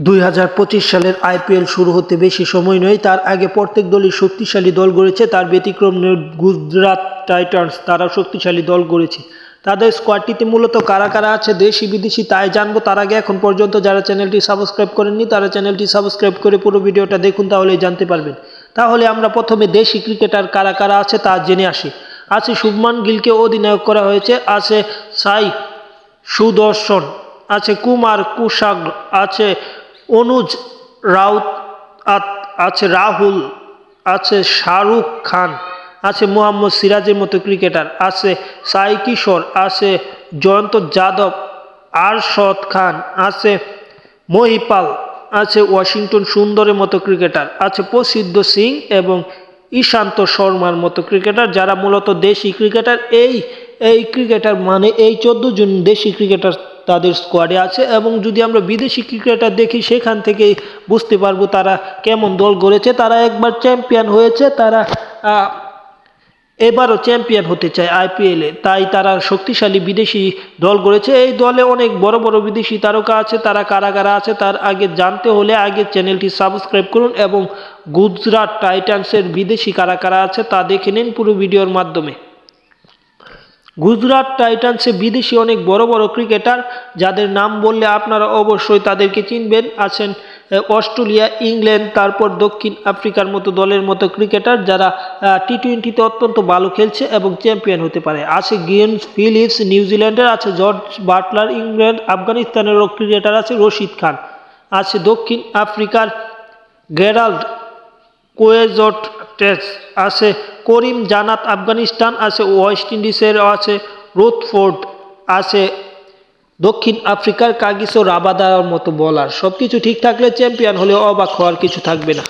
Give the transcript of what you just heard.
2025 সালের আইপিএল শুরু হতে বেশি সময় নয়, তার আগে প্রত্যেক দলই শক্তিশালী দল গড়েছে। তার ব্যতিক্রম নয় গুজরাট টাইটান্স, তারা শক্তিশালী দল গড়েছে। তাদের স্কোয়াডটিতে মূলত কারা কারা আছে, দেশি বিদেশি, তাই জানবো। তার আগে এখন পর্যন্ত যারা চ্যানেলটি সাবস্ক্রাইব করেননি তারা চ্যানেলটি সাবস্ক্রাইব করে পুরো ভিডিওটা দেখুন, তাহলেই জানতে পারবেন। তাহলে আমরা প্রথমে দেশি ক্রিকেটার কারা কারা আছে তা জেনে আসি। আছে শুভমান গিলকে অধিনায়ক করা হয়েছে, আছে সাই সুদর্শন, আছে কুমার কুশাগ, আছে অনুজ রাউত, আছে রাহুল, আছে শাহরুখ খান, আছে মোহাম্মদ সিরাজের মতো ক্রিকেটার, আছে সাই কিশোর, আছে জয়ন্ত যাদব, আরশদ খান, আছে মহিপাল, আছে ওয়াশিংটন সুন্দরের মতো ক্রিকেটার, আছে প্রসিদ্ধ সিং এবং ঈশান্ত শর্মার মতো ক্রিকেটার, যারা মূলত দেশি ক্রিকেটার। এই ক্রিকেটার মানে এই 14 জন দেশি ক্রিকেটার তাদের স্কোয়াডে আছে। এবং যদি আমরা বিদেশি ক্রিকেটার দেখি সেখান থেকে বুঝতে পারবো তারা কেমন দল গড়েছে। তারা একবার চ্যাম্পিয়ন হয়েছে, তারা এবারও চ্যাম্পিয়ন হতে চায় আইপিএলে, তাই তারা শক্তিশালী বিদেশি দল গড়েছে। এই দলে অনেক বড় বড় বিদেশি তারকা আছে, তারা কারা কারা আছে তার আগে জানতে হলে আগে চ্যানেলটি সাবস্ক্রাইব করুন এবং গুজরাট টাইটান্সের বিদেশি কারা কারা আছে তা দেখে নিন পুরো ভিডিওর মাধ্যমে। গুজরাট টাইটান্সে বিদেশি অনেক বড় বড় ক্রিকেটার, যাদের নাম বললে আপনারা অবশ্যই তাদেরকে চিনবেন। আছেন অস্ট্রেলিয়া, ইংল্যান্ড, তারপর দক্ষিণ আফ্রিকার মতো দলের মতো ক্রিকেটার, যারা টি-20তে অত্যন্ত ভালো খেলছে এবং চ্যাম্পিয়ন হতে পারে। আছে গ্লেন ফিলিপস নিউজিল্যান্ডের, আছে জর্জ বাটলার ইংল্যান্ড, আফগানিস্তানেরও ক্রিকেটার আছে রশিদ খান, আছে দক্ষিণ আফ্রিকার গেরাল্ড কোয়েজটেস, আছে করিম জানাত আফগানিস্তান, আছে ওয়েস্ট ইন্ডিজের আছে রুথফোর্ড, আছে দক্ষিণ আফ্রিকার কাগিসো রাবাদার মতো বলার। সবকিছু ঠিক থাকলে চ্যাম্পিয়ন হলে অবাক হওয়ার কিছু থাকবে না।